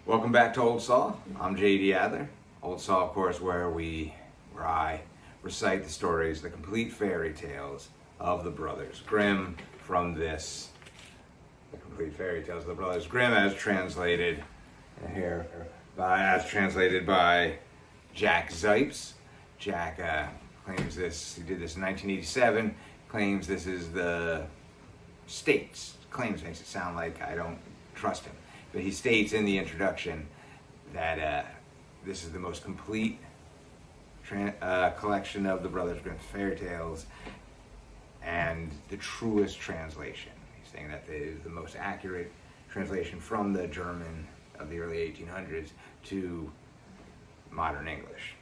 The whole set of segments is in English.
Welcome back to Old Saw. I'm JD Adler. Old Saw, of course, where I recite the stories, the complete fairy tales of the Brothers Grimm from this, the complete fairy tales of the Brothers Grimm as translated by Jack Zipes. Jack claims this, he did this in 1987, claims this is the States. Claims makes it sound like I don't trust him. But he states in the introduction that this is the most complete collection of the Brothers Grimm's fairy tales and the truest translation. He's saying that it is the most accurate translation from the German of the early 1800s to modern English.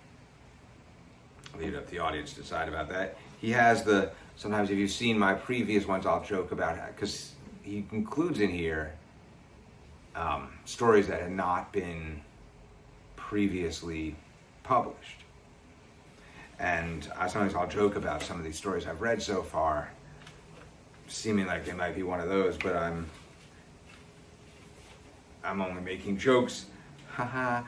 I'll leave it up to the audience to decide about that. He has sometimes if you've seen my previous ones, I'll joke about it, because he includes in here stories that had not been previously published. And sometimes I'll joke about some of these stories I've read so far, seeming like they might be one of those, but I'm only making jokes. Haha.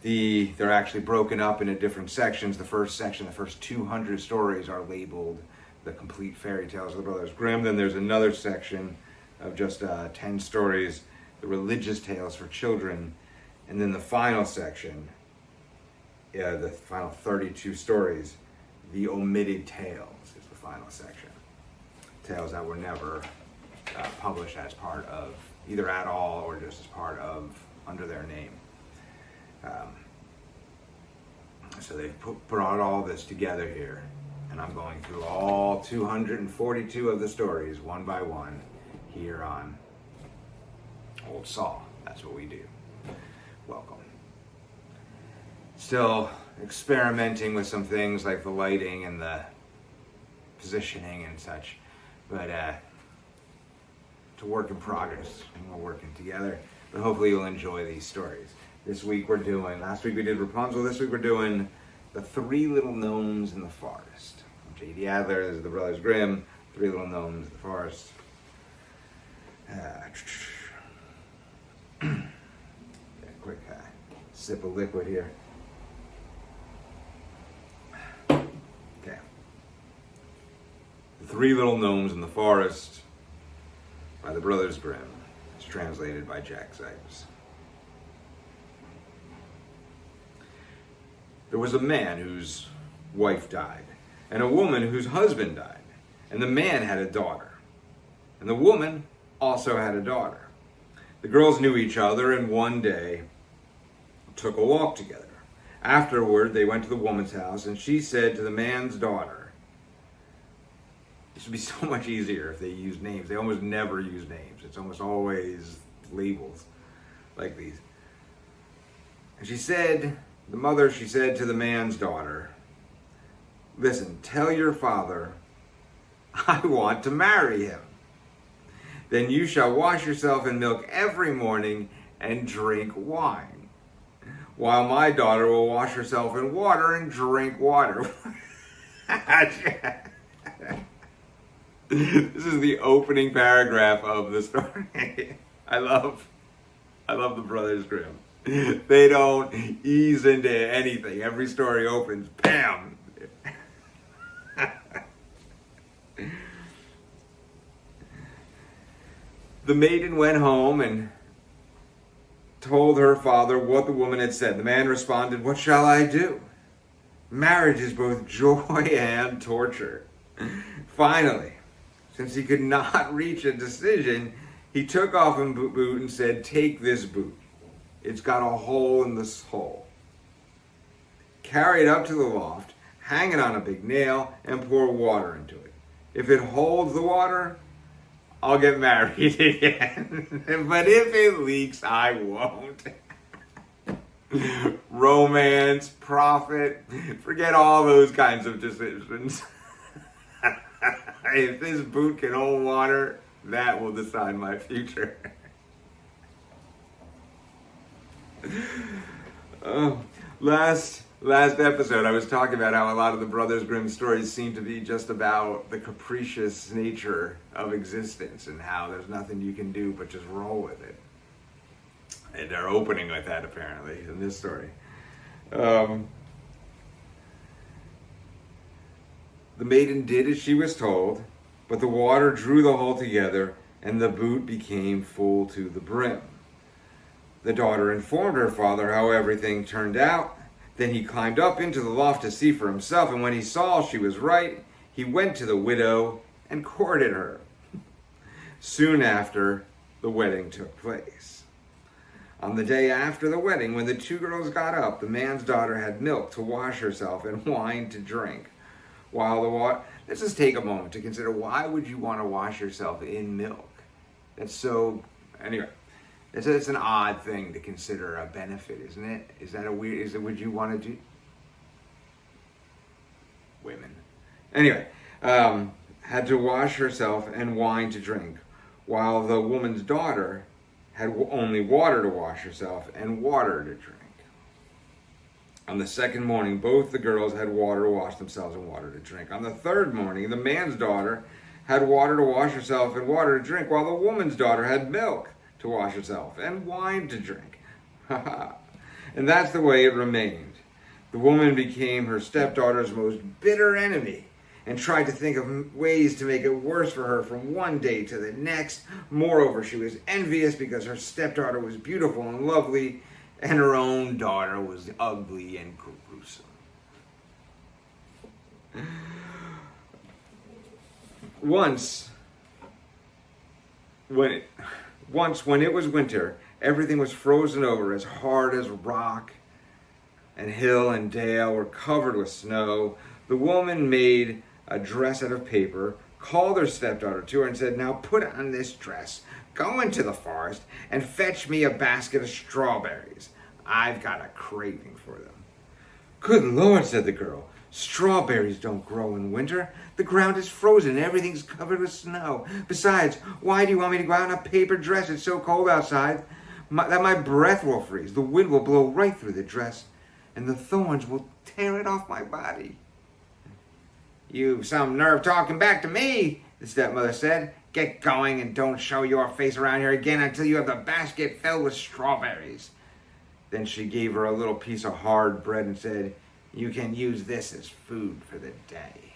They're actually broken up into different sections. The first section, the first 200 stories are labeled the complete fairy tales of the Brothers Grimm. Then there's another section of just 10 stories, the religious tales for children. And then the final section, the final 32 stories, the omitted tales is the final section. Tales that were never published as part of, either at all or just as part of, under their name. So they've put all this together here, and I'm going through all 242 of the stories one by one here on Old Saw. That's what we do. Welcome. Still experimenting with some things like the lighting and the positioning and such, but it's a work in progress, and we're working together. But hopefully you'll enjoy these stories. Last week we did Rapunzel. This week we're doing the Three Little Gnomes in the Forest. JD Adler, this is the Brothers Grimm, Three Little Gnomes in the Forest. Quick sip of liquid here. Okay. The Three Little Gnomes in the Forest by the Brothers Grimm. It's translated by Jack Zipes. There was a man whose wife died, and a woman whose husband died, and the man had a daughter, and the woman also had a daughter. The girls knew each other, and one day took a walk together. Afterward, they went to the woman's house, and she said to the man's daughter, this would be so much easier if they used names. They almost never use names. It's almost always labels like these. And she said to the man's daughter, listen, tell your father I want to marry him. Then you shall wash yourself in milk every morning and drink wine, while my daughter will wash herself in water and drink water. This is the opening paragraph of the story. I love the Brothers Grimm. They don't ease into anything. Every story opens, bam! The maiden went home and told her father what the woman had said. The man responded, what shall I do? Marriage is both joy and torture. Finally, since he could not reach a decision, he took off a boot and said, take this boot. It's got a hole in the sole. Carry it up to the loft, hang it on a big nail, and pour water into it. If it holds the water, I'll get married again. But if it leaks, I won't. Romance, profit, forget all those kinds of decisions. If this boot can hold water, that will decide my future. Last episode, I was talking about how a lot of the Brothers Grimm stories seem to be just about the capricious nature of existence and how there's nothing you can do but just roll with it. And they're opening with that, apparently, in this story. The maiden did as she was told, but the water drew the hole together, and the boot became full to the brim. The daughter informed her father how everything turned out. Then he climbed up into the loft to see for himself, and when he saw she was right, he went to the widow and courted her. Soon after, the wedding took place. On the day after the wedding, when the two girls got up, the man's daughter had milk to wash herself and wine to drink. Let's just take a moment to consider, why would you want to wash yourself in milk? Anyway, it's an odd thing to consider a benefit, isn't it? Would you want to do? Women. Anyway, had to wash herself and wine to drink, while the woman's daughter had only water to wash herself and water to drink. On the second morning, both the girls had water to wash themselves and water to drink. On the third morning, the man's daughter had water to wash herself and water to drink, while the woman's daughter had milk to wash herself and wine to drink. And that's the way it remained. The woman became her stepdaughter's most bitter enemy and tried to think of ways to make it worse for her from one day to the next. Moreover, she was envious because her stepdaughter was beautiful and lovely, and her own daughter was ugly and gruesome. Once, when it was winter, everything was frozen over as hard as rock, and hill and dale were covered with snow. The woman made a dress out of paper, called her stepdaughter to her, and said, "Now put on this dress, go into the forest, and fetch me a basket of strawberries. I've got a craving for them." "Good Lord," said the girl, "strawberries don't grow in winter. The ground is frozen and everything's covered with snow. Besides, why do you want me to go out in a paper dress? It's so cold outside that my breath will freeze. The wind will blow right through the dress, and the thorns will tear it off my body." "You've some nerve talking back to me," the stepmother said. "Get going and don't show your face around here again until you have the basket filled with strawberries." Then she gave her a little piece of hard bread and said, "You can use this as food for the day."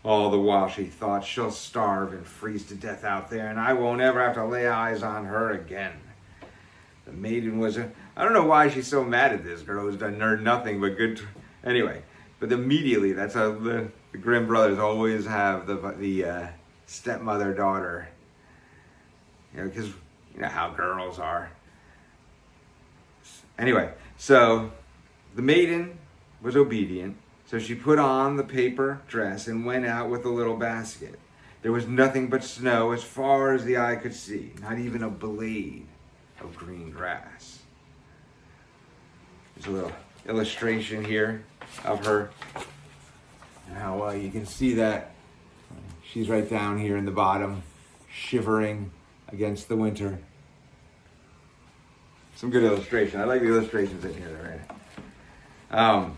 All the while she thought, she'll starve and freeze to death out there, and I won't ever have to lay eyes on her again. The maiden I don't know why she's so mad at this girl who's done nothing but good. Anyway, but immediately, that's how the Grimm brothers always have the stepmother-daughter. Because you know how girls are. Anyway, so the maiden was obedient, so she put on the paper dress and went out with the little basket. There was nothing but snow as far as the eye could see, not even a blade of green grass. There's a little illustration here of her. Now you can see that she's right down here in the bottom, shivering against the winter. Some good illustration. I like the illustrations in here, right?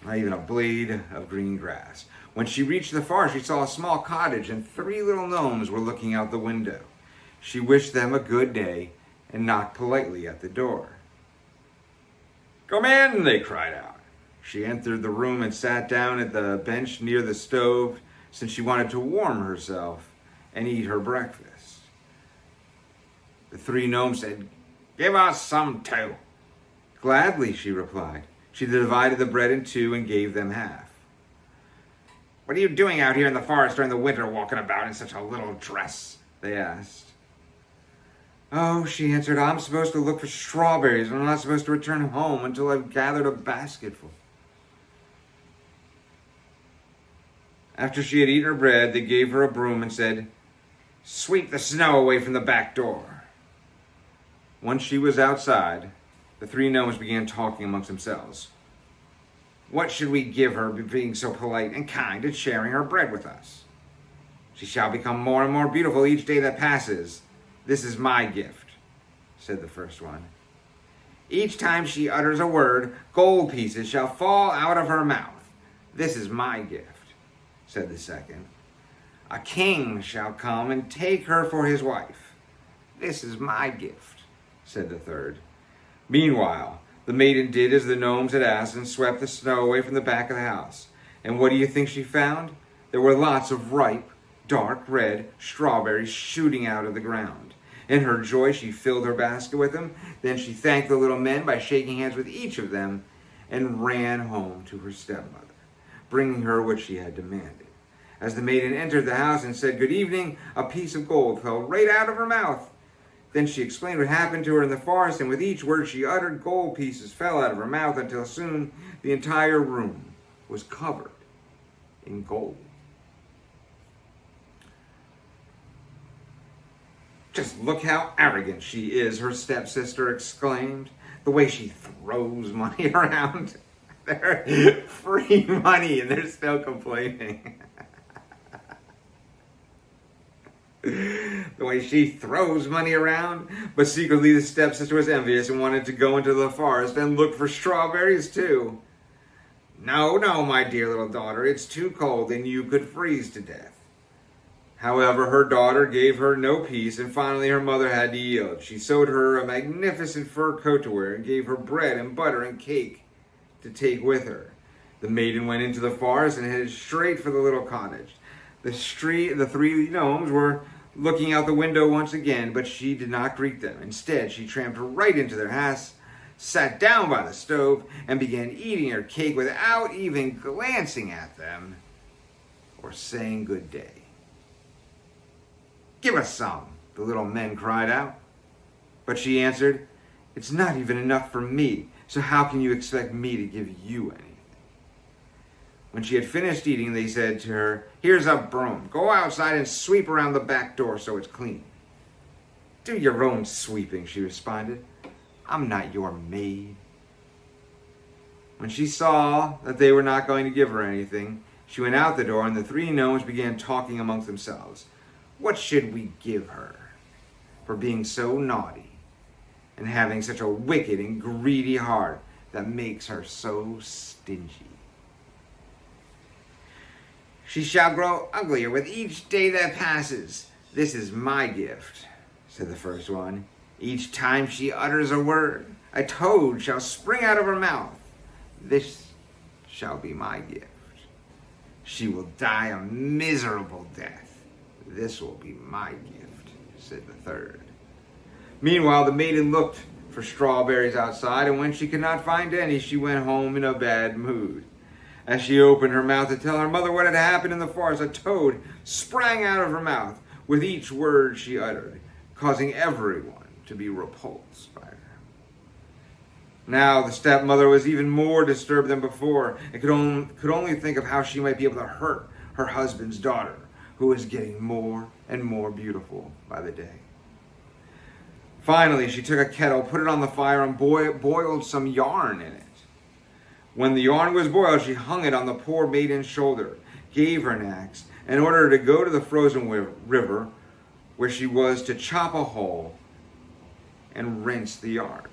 Not even a blade of green grass. When she reached the forest, she saw a small cottage, and 3 little gnomes were looking out the window. She wished them a good day and knocked politely at the door. "Come in," they cried out. She entered the room and sat down at the bench near the stove, since she wanted to warm herself and eat her breakfast. The 3 gnomes said, "Give us some too." "Gladly," she replied. She divided the bread in 2 and gave them half. "What are you doing out here in the forest during the winter, walking about in such a little dress?" they asked. "Oh," she answered, "I'm supposed to look for strawberries, and I'm not supposed to return home until I've gathered a basketful." After she had eaten her bread, they gave her a broom and said, "Sweep the snow away from the back door." Once she was outside, the 3 gnomes began talking amongst themselves. "What should we give her for being so polite and kind and sharing her bread with us? She shall become more and more beautiful each day that passes. This is my gift," said the first one. "Each time she utters a word, gold pieces shall fall out of her mouth. This is my gift," said the second. "A king shall come and take her for his wife. "This is my gift," said the third. Meanwhile, the maiden did as the gnomes had asked and swept the snow away from the back of the house. And what do you think she found? There were lots of ripe, dark red strawberries shooting out of the ground. In her joy, she filled her basket with them. Then she thanked the little men by shaking hands with each of them and ran home to her stepmother, bringing her what she had demanded. As the maiden entered the house and said good evening, a piece of gold fell right out of her mouth. Then she explained what happened to her in the forest, and with each word she uttered, gold pieces fell out of her mouth until soon the entire room was covered in gold. "Just look how arrogant she is," her stepsister exclaimed. "The way she throws money around." They're free money and they're still complaining. The way she throws money around. But secretly the stepsister was envious and wanted to go into the forest and look for strawberries too. No, my dear little daughter, it's too cold and you could freeze to death." However, her daughter gave her no peace, and finally her mother had to yield. She sewed her a magnificent fur coat to wear and gave her bread and butter and cake to take with her. The maiden went into the forest and headed straight for the little cottage. The three gnomes were looking out the window once again, but she did not greet them. Instead, she tramped right into their house, sat down by the stove, and began eating her cake without even glancing at them or saying good day. "Give us some," the little men cried out. But she answered, "It's not even enough for me, so how can you expect me to give you anything?" When she had finished eating, they said to her, "Here's a broom. Go outside and sweep around the back door so it's clean." "Do your own sweeping," she responded. "I'm not your maid." When she saw that they were not going to give her anything, she went out the door, and the three gnomes began talking amongst themselves. What should we give her for being so naughty and having such a wicked and greedy heart that makes her so stingy? "She shall grow uglier with each day that passes. This is my gift," said the first one. "Each time she utters a word, a toad shall spring out of her mouth. This shall be my gift. She will die a miserable death. This will be my gift," said the third. Meanwhile, the maiden looked for strawberries outside, and when she could not find any, she went home in a bad mood. As she opened her mouth to tell her mother what had happened in the forest, a toad sprang out of her mouth with each word she uttered, causing everyone to be repulsed by her. Now the stepmother was even more disturbed than before and could only think of how she might be able to hurt her husband's daughter, who was getting more and more beautiful by the day. Finally, she took a kettle, put it on the fire, and boiled some yarn in it. When the yarn was boiled, she hung it on the poor maiden's shoulder, gave her an axe, and ordered her to go to the frozen river, where she was to chop a hole and rinse the yarn.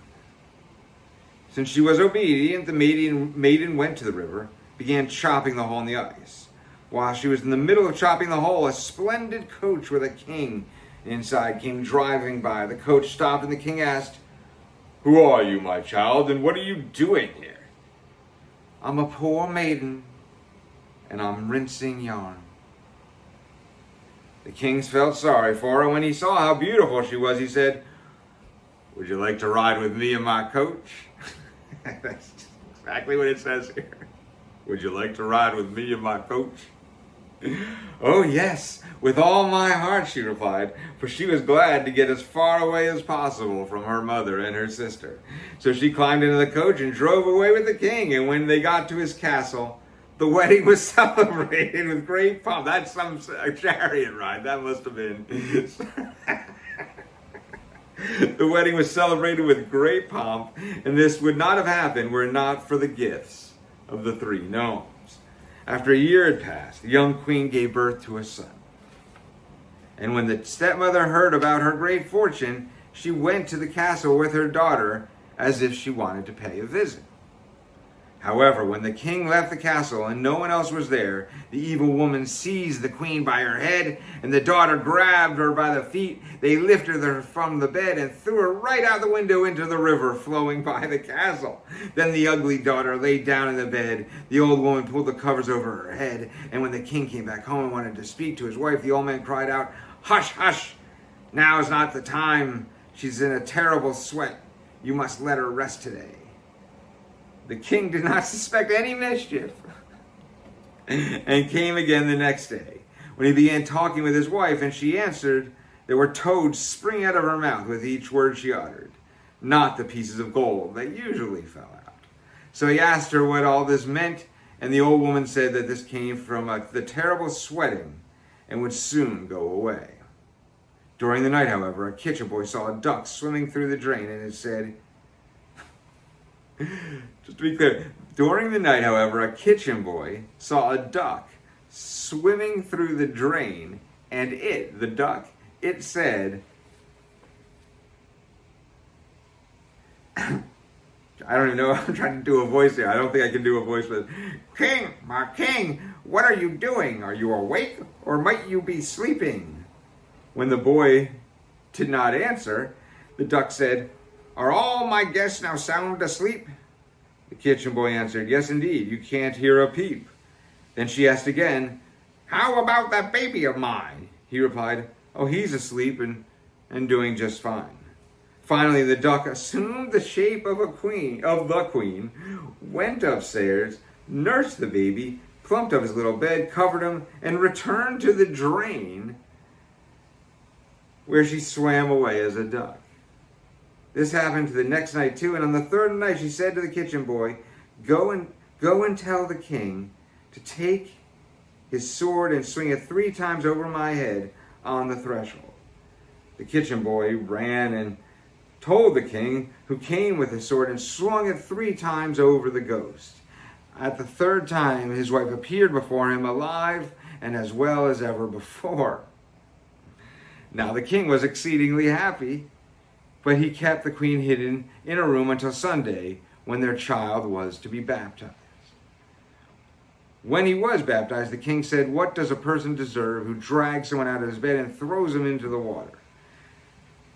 Since she was obedient, the maiden went to the river, began chopping the hole in the ice. While she was in the middle of chopping the hole, a splendid coach with a king inside came driving by. The coach stopped, and the king asked, "Who are you, my child, and what are you doing here?" "I'm a poor maiden, and I'm rinsing yarn." The king felt sorry for her. When he saw how beautiful she was, he said, "Would you like to ride with me in my coach?" That's exactly what it says here. "Would you like to ride with me in my coach?" "Oh, yes, with all my heart," she replied, for she was glad to get as far away as possible from her mother and her sister. So she climbed into the coach and drove away with the king, and when they got to his castle, the wedding was celebrated with great pomp. That's a chariot ride. That must have been. The wedding was celebrated with great pomp, and this would not have happened were it not for the gifts of the three gnomes. After a year had passed, the young queen gave birth to a son. And when the stepmother heard about her great fortune, she went to the castle with her daughter as if she wanted to pay a visit. However, when the king left the castle and no one else was there, the evil woman seized the queen by her head, and the daughter grabbed her by the feet. They lifted her from the bed and threw her right out the window into the river flowing by the castle. Then the ugly daughter laid down in the bed. The old woman pulled the covers over her head, and when the king came back home and wanted to speak to his wife, the old man cried out, "Hush, hush! Now is not the time. She's in a terrible sweat. You must let her rest today." The king did not suspect any mischief and came again the next day. When he began talking with his wife and she answered, there were toads springing out of her mouth with each word she uttered, not the pieces of gold that usually fell out. So he asked her what all this meant, and the old woman said that this came from the terrible sweating and would soon go away. During the night, however, a kitchen boy saw a duck swimming through the drain, and it said, just to be clear, during the night, however, a kitchen boy saw a duck swimming through the drain, and the duck, it said, I don't even know, I'm trying to do a voice here. I don't think I can do a voice with, "King, my king, what are you doing? Are you awake, or might you be sleeping?" When the boy did not answer, the duck said, "Are all my guests now sound asleep?" The kitchen boy answered, "Yes, indeed, you can't hear a peep." Then she asked again, "How about that baby of mine?" He replied, "Oh, he's asleep and doing just fine." Finally, the duck assumed the shape of the queen, went upstairs, nursed the baby, plumped up his little bed, covered him, and returned to the drain where she swam away as a duck. This happened the next night too, and on the third night she said to the kitchen boy, Go and tell the king to take his sword and swing it 3 times over my head on the threshold." The kitchen boy ran and told the king, who came with his sword and swung it 3 times over the ghost. At the third time, his wife appeared before him alive and as well as ever before. Now the king was exceedingly happy, but he kept the queen hidden in a room until Sunday, when their child was to be baptized. When he was baptized, the king said, "What does a person deserve who drags someone out of his bed and throws him into the water?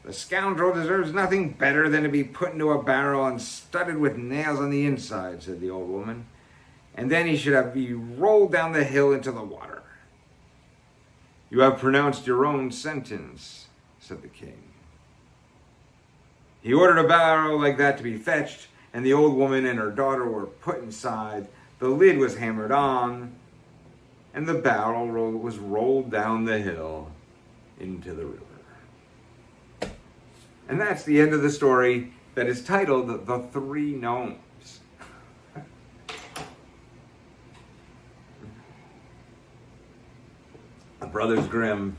The scoundrel deserves nothing better than to be put into a barrel and studded with nails on the inside," said the old woman. "And then he should be rolled down the hill into the water." "You have pronounced your own sentence," said the king. He ordered a barrel like that to be fetched, and the old woman and her daughter were put inside. The lid was hammered on, and the barrel was rolled down the hill into the river. And that's the end of the story that is titled The Three Gnomes. The Brothers Grimm